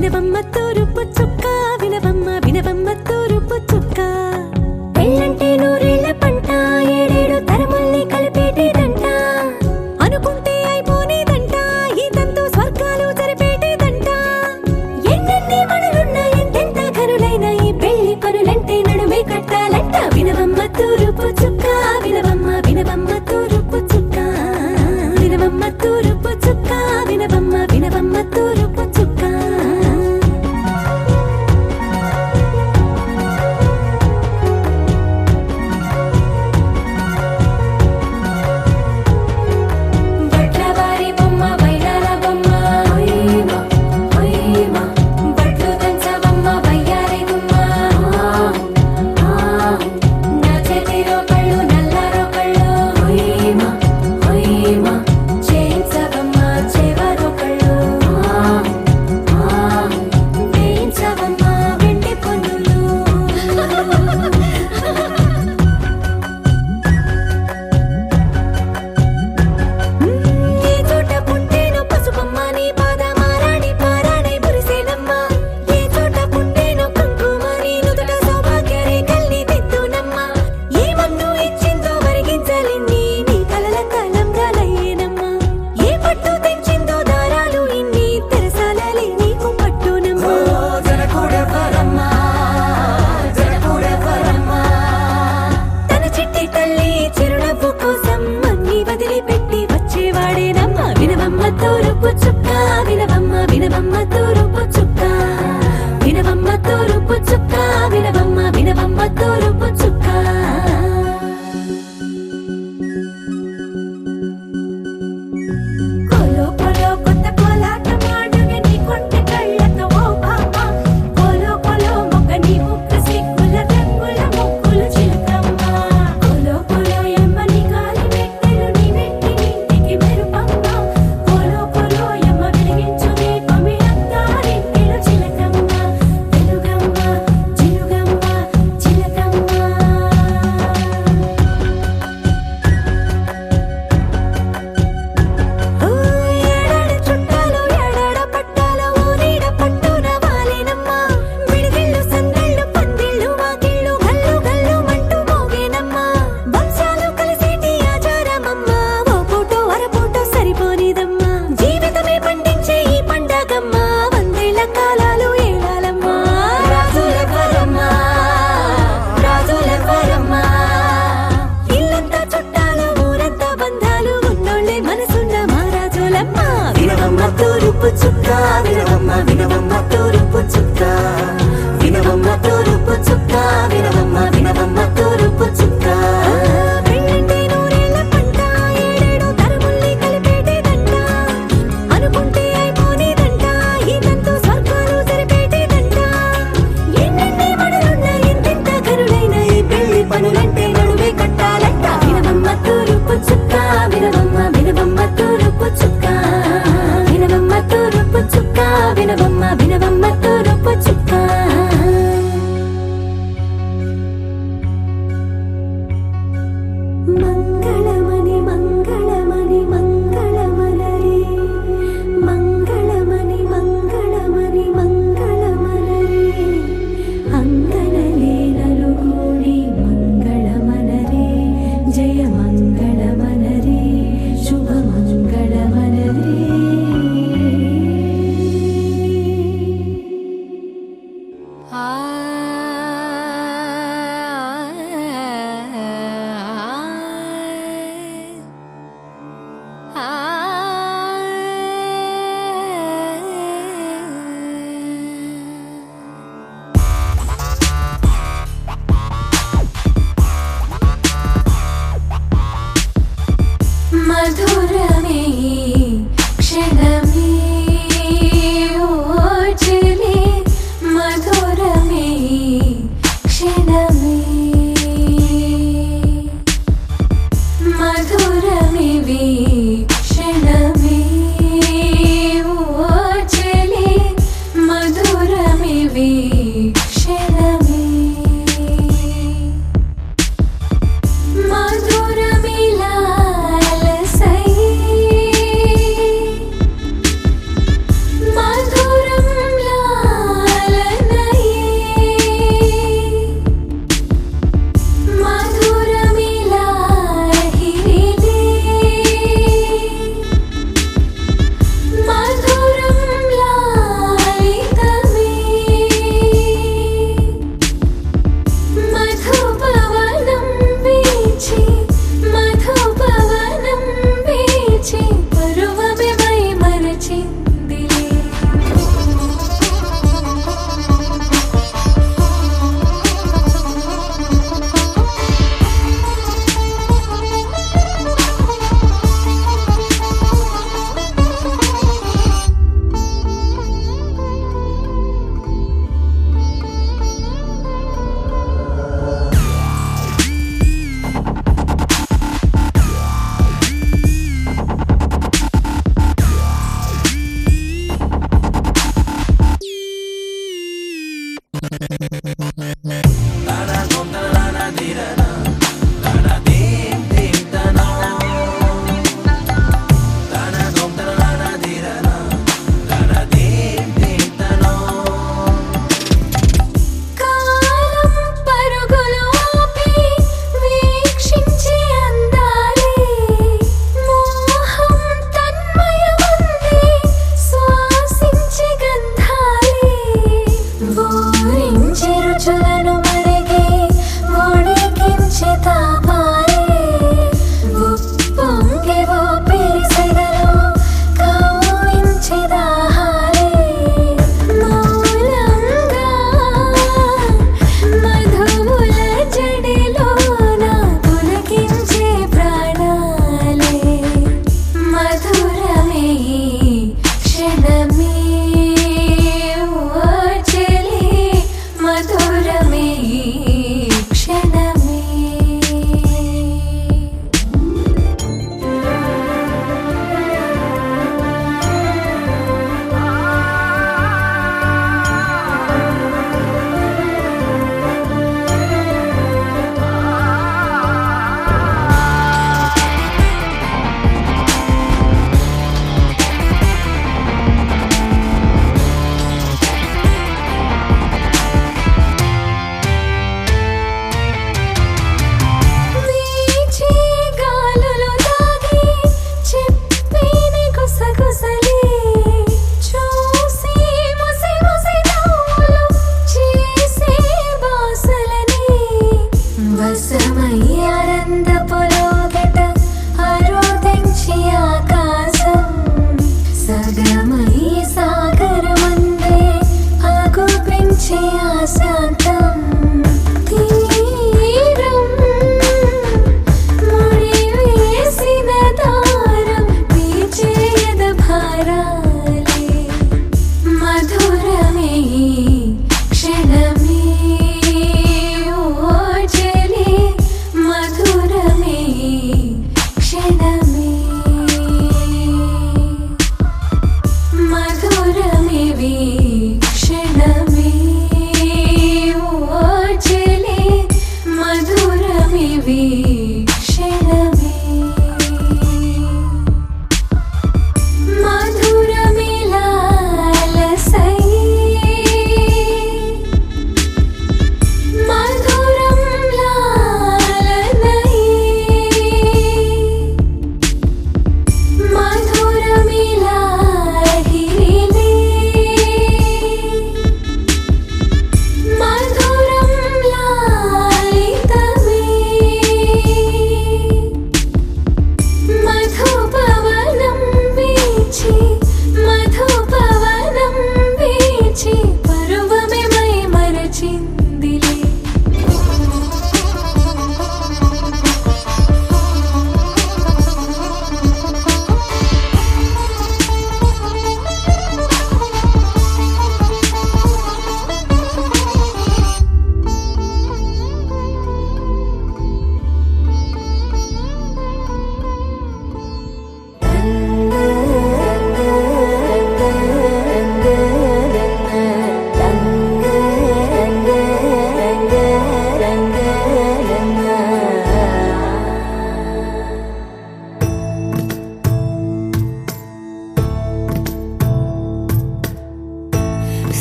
వినవమ్మ తూరుపు చుక్క వినవమ్మ వినవమ్మ తూరుపు చుక్క పెళ్ళంటే నూరేళ్ల పంట ఏడేడు తరముల్ని కలిపేటేదంట అనుకుంటే అయిపోనేదంట ఈ తంతు స్వర్గాలు జరిపేటేదంట ఎన్నెన్ని మనులున్న ఎంతెంత ఘనులైన ఈ పెళ్లి పనులంటే నడుమే కట్టాలంట వినవమ్మ తూరుపు చుక్క వినవమ్మ వినవమ్మ తూరుపు చుక్క వినవమ్మ తూరుపు చుక్క వినవమ్మ వినవమ్మ తూరుపు చుక్క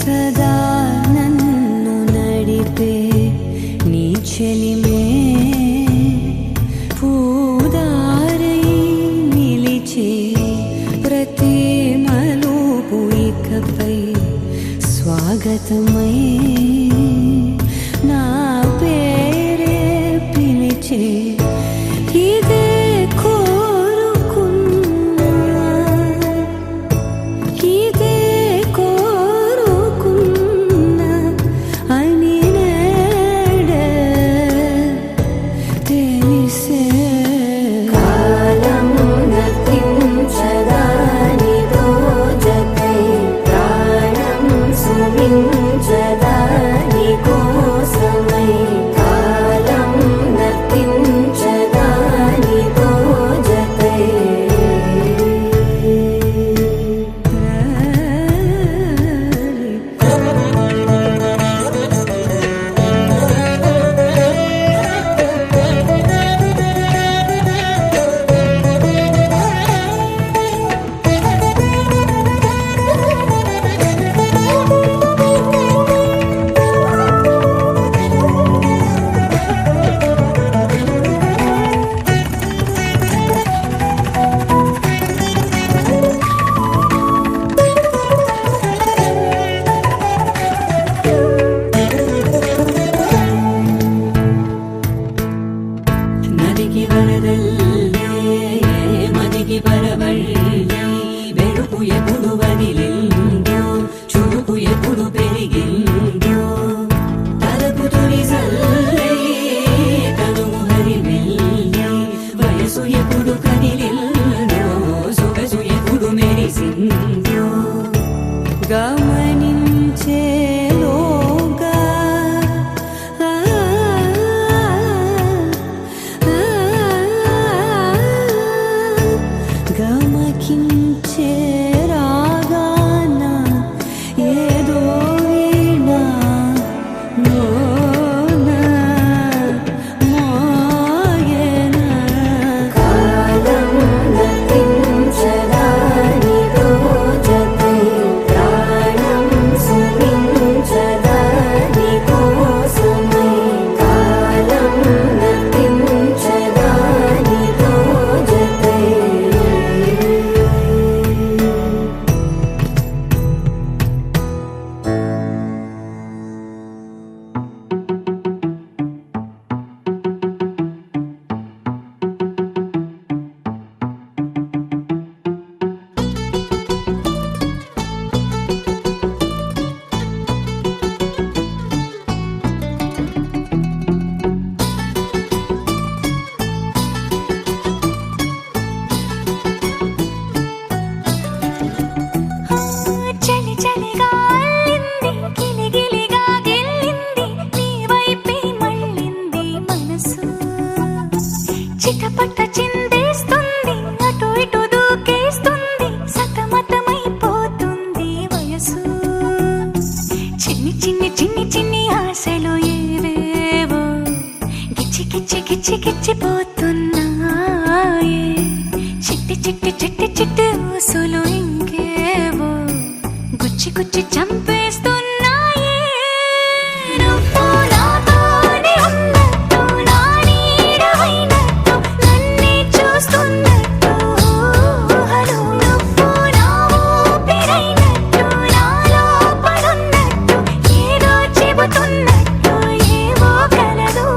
సదా నన్ను నడిపే నీ చెలిమే పూదారై నిలిచే ప్రతి మలుపు ఇకపై స్వాగతమై నా పేరే పిలిచే ఇదే కోరుకున్నా ఇదే కోరుకున్నా అని నేడే తెలిసే కాలం నతించదా నీతో జతై ప్రాణం సుమించదా నీ కోసమై కాలం నతించదా నీతో జతై నదికి వరదల్లే మదికి పరవళ్ళే వెలుపు ఎప్పుడు వదిలిందో చురుకు ఎప్పుడు పెరిగిందో తలపు తొలి జల్లే తనువు హరిమెల్లే వయసు ఎప్పుడు కదిలిందో సొగసు ఎప్పుడు మెరిసిందో గమనించేలోగా గమకించే రాగాన ఏదో వీణా మోనా మోయనా కాలం నతించదా నీతో జతై ప్రాణం సుమించదా నీ కోసమై కాలం నతించదా నీతో జతై చలి చలిగా అల్లింది గిలిగిలిగా గెల్లింది నీ వైపే మళ్ళింది మనసు చిటపట చిందేస్తుంది అటు ఇటు దూకేస్తుంది సతమతమైపోతుంది వయసు చిన్ని చిన్ని చిన్ని చిన్ని ఆశలు ఏవేవో గిచ్చి గిచ్చి గిచ్చి గిచ్చిపోతున్నాయే చిట్టి చిట్టి చిట్టి చిట్టి ఊసులు ఇంకేవో గుచ్చి గుచ్చి చంపేస్తున్నాయే నువ్వు నాతోనే ఉన్నట్టు నా నీడవైనట్టు నన్నే చూస్తున్నట్టు ఊహలు నువ్వు నా ఊపిరైనట్టు నాలో పడున్నట్టు ఏదో చెబుతున్నట్టు ఏవో కలదు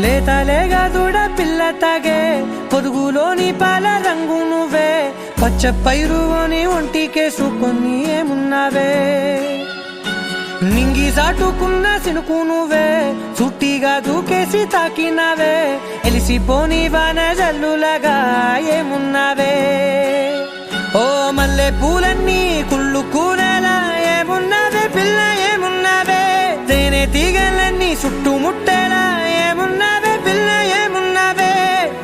లేతలేగా దూడ పిల్ల తాగే పొదుగులోని పాల రంగు నువ్వే పచ్చ పైరుని ఒంటికేసుకొని ఏమున్నావే నింగి సాటుకున్న సినుకు నువ్వే చుట్టిగా దూకేసి తాకినావే ఎలిసిపోని వాన జల్లులగా ఏమున్నావే ఓ మల్లె పూలన్నీ కుళ్ళు కూరలా ఏమున్నావే పిల్ల ఏమున్నావే తేనె తీగలన్నీ చుట్టుముట్టేలా ఏమున్నావే పిల్ల ఏమున్నావే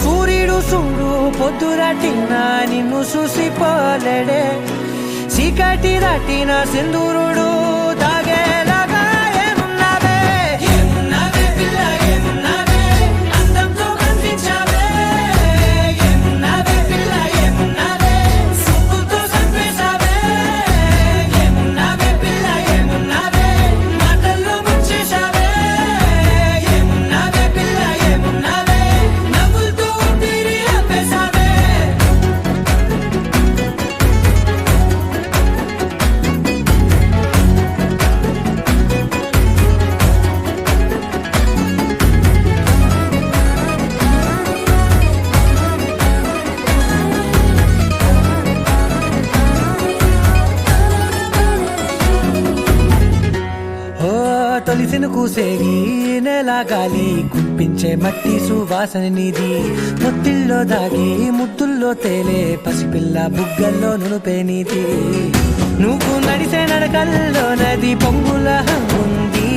సూర్యుడు చూడు పొద్దురాటినా నిన్ను చూసిపోలేడే చీకటి దాటిన సింధూరుడు తాగేలాగా ఏమున్నావే ఏమున్నావే పిల్ల ఏమున్నావే అందంతో కనిపించావే ఏమున్నావే పిల్ల ఏమున్నావే సుక్కుతో చంపేశావే ఏమున్నావే పిల్ల ఏమున్నావే మాటల్లో ముంచేశావే ఏమున్నావే పిల్ల ఏమున్నావే నవ్వులతో ఊపిరి ఆపేశావే తొలిసిన కూసేగి నెల గాలి గుప్పించే మట్టి సువాసన నిధి ముత్తిల్లో దాగి ముద్దుల్లో తేలే పసిపిల్ల బుగ్గల్లో నునుపే నీది నువ్వు నడిసే నడకల్లో నది పొంగుల హంగుంది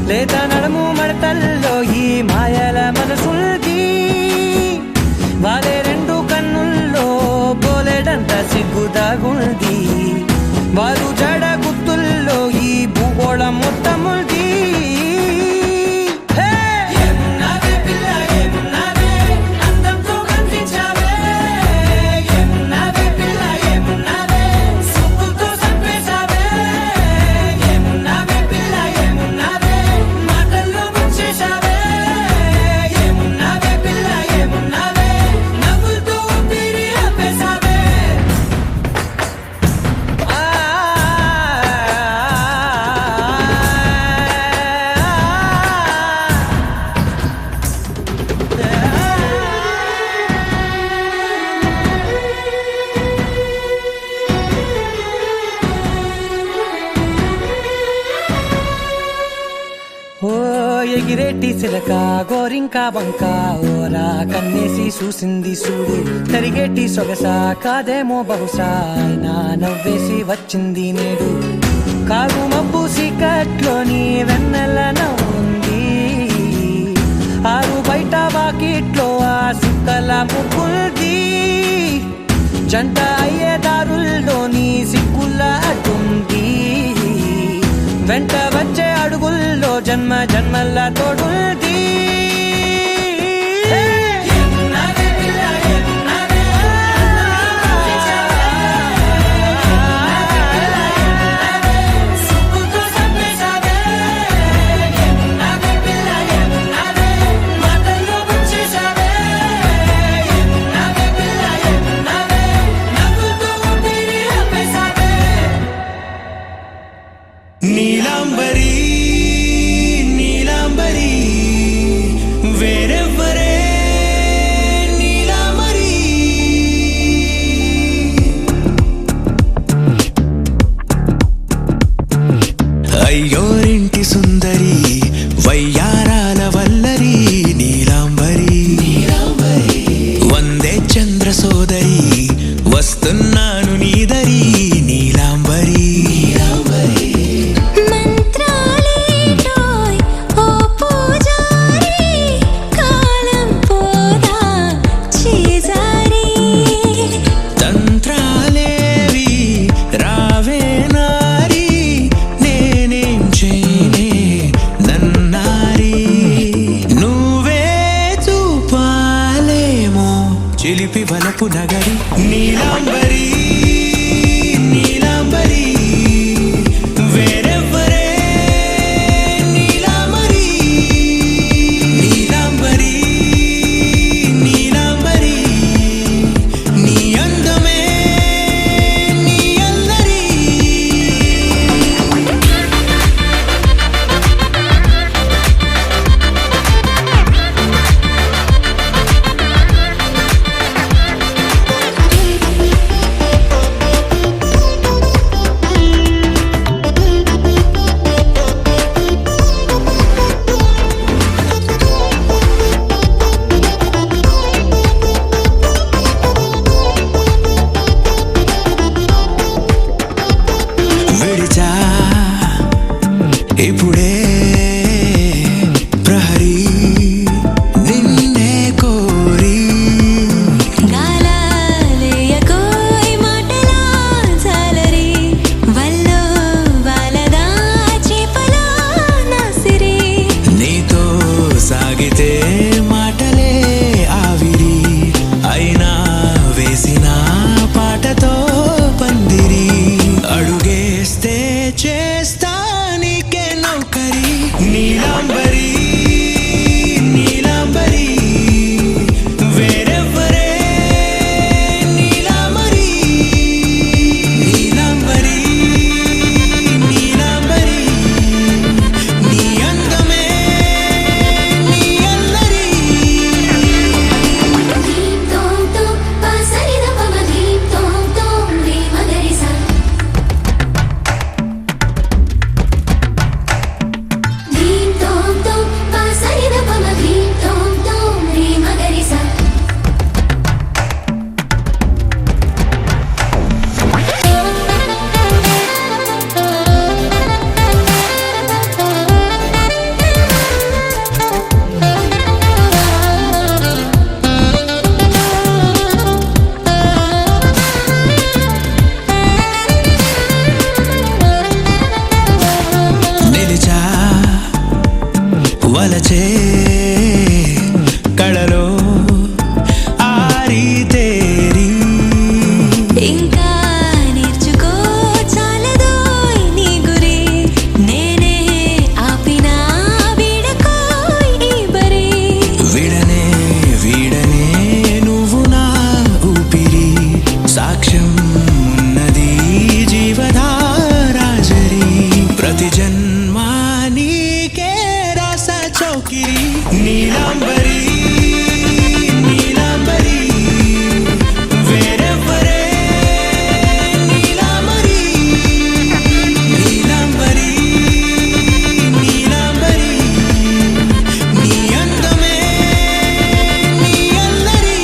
లేత నడము మడతల్లో ఈ మాయల మనసుంది వాలే రెండు కన్నుల్లో పోలేడంత సిగ్గుదాగుంది వారు జడ గుత్తుల్లో ఈ భూగోళం మొత్తముంది ఏమున్నావే పిల్ల ఏమున్నావే అందంతో కనిపించావే ఏమున్నావే పిల్ల ఏమున్నావే సుక్కుతో చంపేశావే ఏమున్నావే పిల్ల ఏమున్నావే మాటల్లో ముంచేశావే ఏమున్నావే పిల్ల ఏమున్నావే నవ్వులతో ఊపిరి ఆపేశావే ఓ ఎగిరేటి సిలక గోరింకా బంక ఓరా కన్నేసి చూసింది చూడు తరిగేటి సొగస కాదేమో బహుశా అయినా నవ్వేసి వచ్చింది నేడు కాగు మబ్బు సీకట్లోని వెన్నెల నవ్వుంది ఆరు బయట వాకిట్లో ఆ సుక్కల ముగ్గుల్ది జంట అయ్యే దారుల్లోని సిక్కుల అడ్డుంది వెంట వచ్చే అడుగుల్లో జన్మ జన్మల తోడుంది నీలాంబరి నీలాంబరి వేరెవ్వరే నీలాంబరి అయ్యోరింటి సుందరి వయ్యారాల వల్లరి నీలాంబరి వందే చంద్ర సోదరి వస్తున్నాను నీదరి నీలాంబరి ఇప్పుడే ప్రహరీ నిన్నే కోరి గాలాలేయకోయ్ మాటలా జాలరి వల్లో వాలదా చేపలా నాసిరి నీతో సాగితే మాటలే ఆవిరి అయినా వేసిన పాటతో పందిరి అడుగేస్తే చేస్తా నీకే నౌకరి నీలాంబరి నీలాంబరి వేరెవ్వరే నీలాంబరి నీలాంబరి నీలాంబరి నీ అందమే నీ అల్లరి ధీం తోం తోం పాసరిద పమ ధీం తోం తోం రే మగరిసా ధీం తోం తోం పాసరిద పమ ధీం తోం తోం రే మగరిసా నిలిచా వలచే కళలో ఆరి తేరి ఇంకా నేర్చుకో చాలదోయ్ నీ గురి నేనే ఆపినా వీడకోయ్ ఈ బరి విడనే వీడనే నువ్వు నా ఊపిరి సాక్ష్యం ఉన్నది జీవధారాజరి ప్రతి జన్మా నీకే రాస చౌకిరి నీలాంబరి నీలాంబరి వేరెవ్వరే నీలాంబరి నీలాంబరి నీలాంబరి నీ అందమే నీ అల్లరి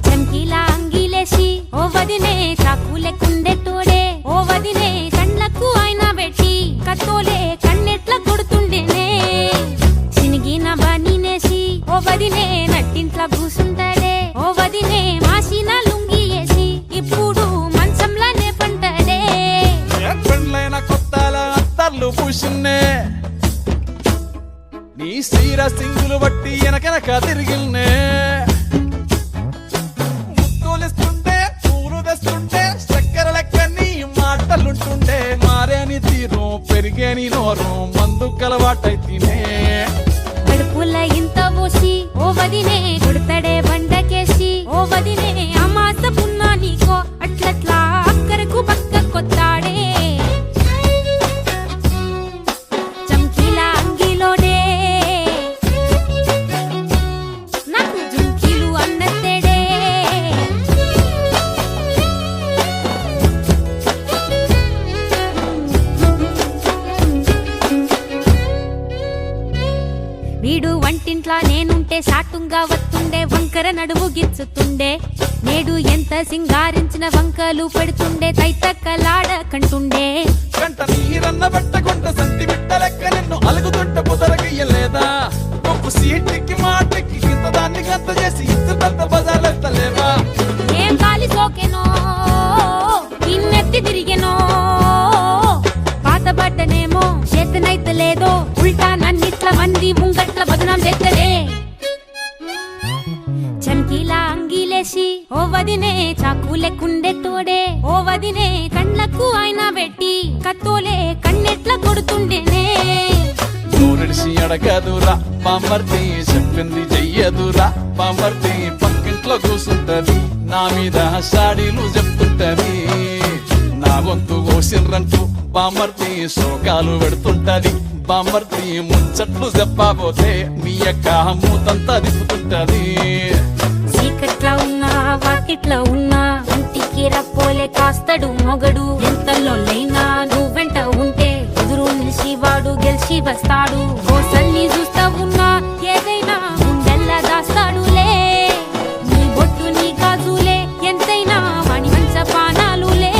చంకీలా అంగిలేసి ఓ వదినే చాకులెక్కుండే తోడే ఓ వదినే కండ్లకు ఆయన పెట్టి కత్తోలే కన్నెట్ల కొడుతుండేనే సినిగిన బానినేసి ఓ వదినే నట్టింట్ల కూసుంటాడే ఓ వదినే మాసిన లుంగి వేసి ఇప్పుడు మంచంలానే పంటాడే పెళ్ళైన కొత్తల అత్తర్లు పూసిన్నే నీ సీర సింగులు బట్టి వెనకనక తిరిగిల్నే ముత్తులిస్తుంటే పూలు తెస్తుంటే చక్కెర లెక్క నీ మాటలుంటుండే మారేని తీరు పెరిగేని నోరు మందు కలవాటైతేనే కడుపుల ఇంత పోసి ఓ వదినే కొడతాడే బండకేసి ఓ వదినే అమాస పున్నా నీకో అట్లట్లా అక్కరకు పక్క కొత్తాడే చంకీలా అంగిలోడే నాకు జుంకీలు అన్నత్తేడే వీడు వంటింట్లా నేనుంటే సాటుంగా వస్తుండే వంకర నడుము గిచ్చుతుండే నేడు ఎంత సింగారించిన వంకలు పెడుతుండే తైతక్కలాడ కంటుండే కంట నీరన్న పెట్టకుంట సంటి బిడ్డ లెక్క నిన్ను అలుగుతుంట పొదరగయ్యలేదా ఒప్పు సీటికి మాటకి ఇంత దాన్ని గంత చేసి ఇద్దరు బజార్లెత్తలేవా ఏం గాలి సోకెనో ఇన్నెత్తి తిరిగెనో పాతబడ్డనేమో చేతనైతే లేదో ఉల్టా నన్నిట్ల మంది ముంగట్ల బదనాం చేస్తలే చంకీలా అంగిలేసి ఓ వదినే చాకులెక్కుండే తోడే ఓ వదినే కండ్లకు ఆయన పెట్టి కత్తోలే కన్నెట్ల కొడుతుండేనే నూరిడిసి అడగదురా పాంబర్తి చెప్పింది చెయ్యదురా పాంబర్తి పక్కింట్లో కూసుంటది నా మీద సాడీలు చెప్తుంటది నా గొంతు కోసిండ్రంటూ పాంబర్తి శోకాలు పెడుతుంటది బామర్తి ముచ్చట్లు చెప్పబోతే మీ యొక్క మూతంతా దిప్పుతుంటది చీకట్లా ఉన్నా వాకిట్లా ఉన్నా ఇంటికి రప్పోలే కాస్తడు మొగడు ఎంతలోనైనా నువ్వెంట ఉంటే ఎదురు నిలిచి వాడు గెలిచి వస్తాడు కోసల్ని చూస్తా ఉన్నా ఏదైనా గుండెల్లా దాస్తాడులే నీ బొట్టు నీ గాజులే ఎంతైనా వాణి మంచ పానాలులే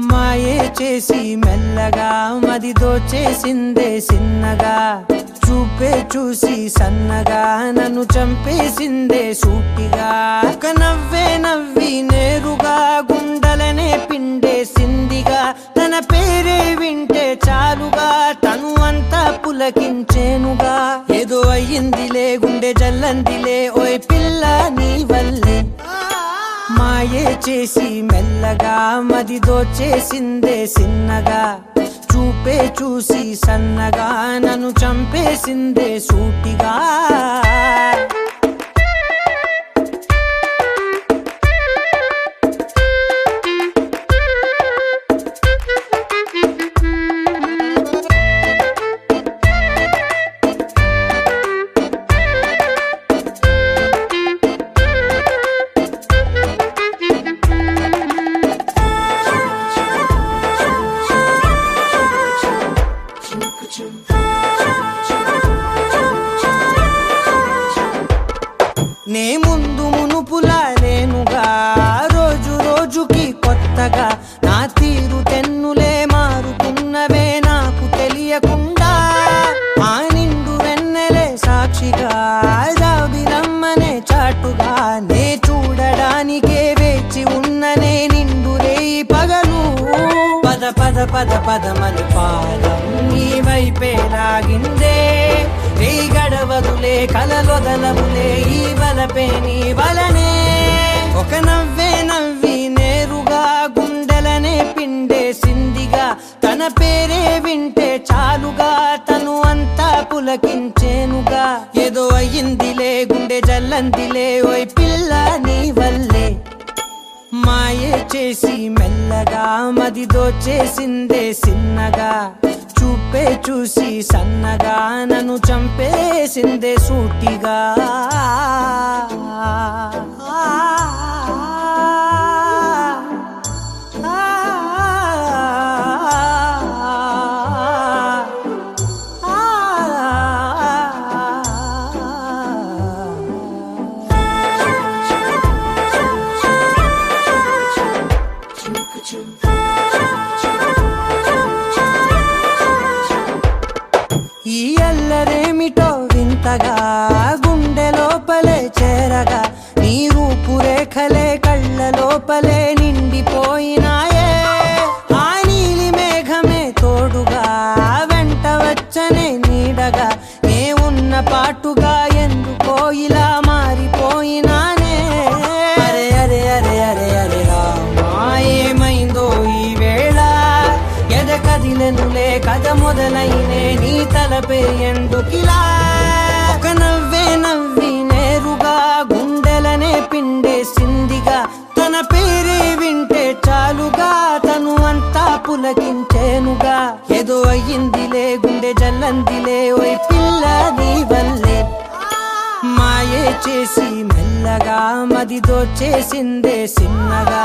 మాయే చేసి మెల్లగా మది దోచేసిందే సిన్నగా చూపే చూసి సన్నగా నన్ను చంపేసిందే సూటిగా ఒక నవ్వే నవ్వి నేరుగా గుండెలనే పిండేసిందిగా తన పేరే వింటే చాలుగా తను అంతా పులకించేనుగా ఏదో అయ్యిందిలే గుండె జల్లందిలే ఓయ్ పిల్ల నీ వల్లే మాయే చేసి మెల్లగా మది దోచేసిందే సిన్నగా చూపే చూసి సన్నగా నన్ను చంపేసిందే సూటిగా నే ముందు మునుపులా లేనుగా రోజు రోజుకి కొత్తగా నా తీరు తెన్నులే మారుతున్నవే నాకు తెలియకుండా ఆ నిండు వెన్నెలే సాక్షిగా జాబిలమ్మనే చాటుగా నే చూడడానికే వేచి ఉన్ననే నిండు రేయి పగలు పద పద పద పదమని పాదం నీ వైపే లాగిందే నీ గడవదులే కలలొదలవులే ఈ బలపే నీ బలనే ఒక నవ్వే నవ్వి నేరుగా గుండెలనే పిండేసిందిగా తన పేరే వింటే చాలుగా తను అంతా పులకించేనుగా ఏదో అయ్యిందిలే గుండె జల్లందిలే ఓయ్ పిల్ల నీ వల్లే మాయే చేసి మెల్లగా మది దోచేసిందే సిన్నగా చూపే చూసి సన్నగా నన్ను చంపేసిందే సూటిగా ఈ అల్లరేమిటో వింతగా గుండె లోపలే చేరగా నీ రూపురేఖలే కళ్ళ లోపలే నిండిపోయినాయే ఆ నీలి మేఘమే తోడుగా వెంట వచ్చనే నీడగా నే ఉన్న పాటుగా ఎందుకో ఇలా మారిపోయినానే అరే అరే అరే అరే అరే రామా ఏమైందో ఈ వేళ ఎద కదిలెనులే కథ మొదలైనే నీ తలపే ఎందుకిలా ఒక నవ్వే నవ్వి నేరుగా గుండెలనే పిండేసిందిగా తన పేరే వింటే చాలుగా తను అంతా పులకించేనుగా ఏదో అయ్యిందిలే గుండె జల్లందిలే ఓయ్ పిల్ల నీ వల్లే మాయే చేసి మెల్లగా మది దోచేసిందే సిన్నగా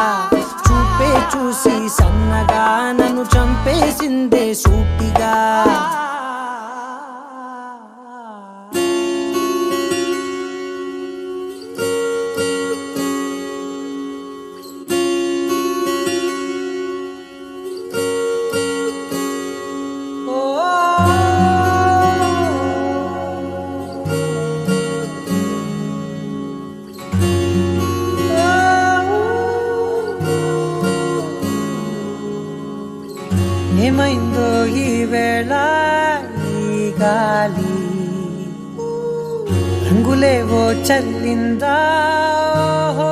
చూపే చూసి సన్నగా నన్ను చంపేసిందే సూటిగా గాలి రంగులేవో చల్లిందా ఓహో,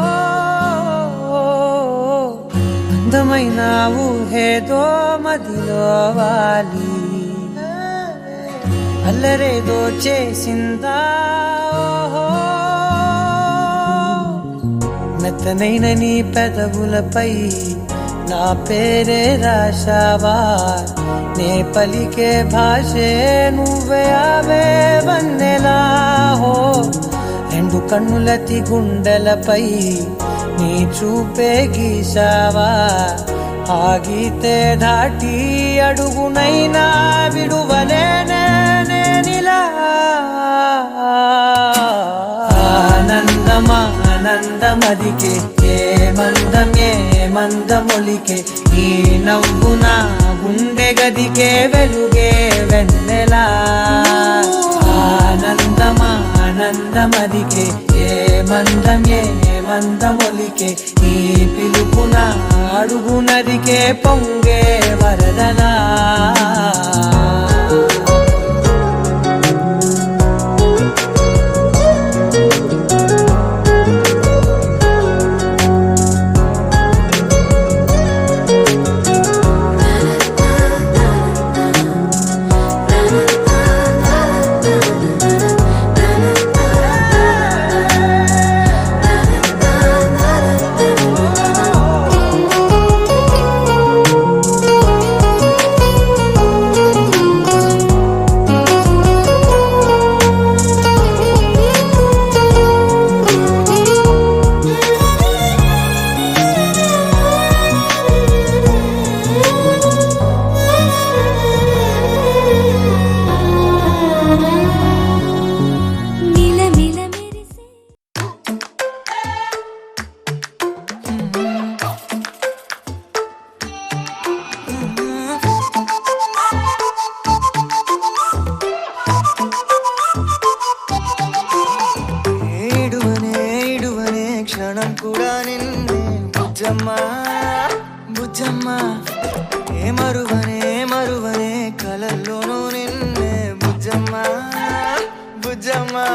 అందమైన ఊహేదో మదిలో వాలి అల్లరేదో చేసిందా ఓహో, మెత్తనైన నీ పెదవులపై నా పేరే రాశావా నే పలికే భాషే నువ్వే ఆవే వన్నెలా హో రెండు కన్నులతి గుండెలపై నీ చూపే గీశావా ఆగితే దాటి అడుగునైనా విడువలేనే నేనిలా ఆనందమా ఆనందమదికే ఏ మందమొలికే ఈ నవ్వు నా గుండె గదికే వెలుగే వెన్నెలా ఆనందమా ఆనందమదికే ఏ మందమొలికే ఈ పిలుపున అడుగు నదికే పొంగే వరదలా క్షణం కూడా నిన్నే బుజ్జమ్మా బుజ్జమ్మా ఏ మరువనే కలల్లోనూ నిన్నే బుజ్జమ్మా బుజ్జమ్మా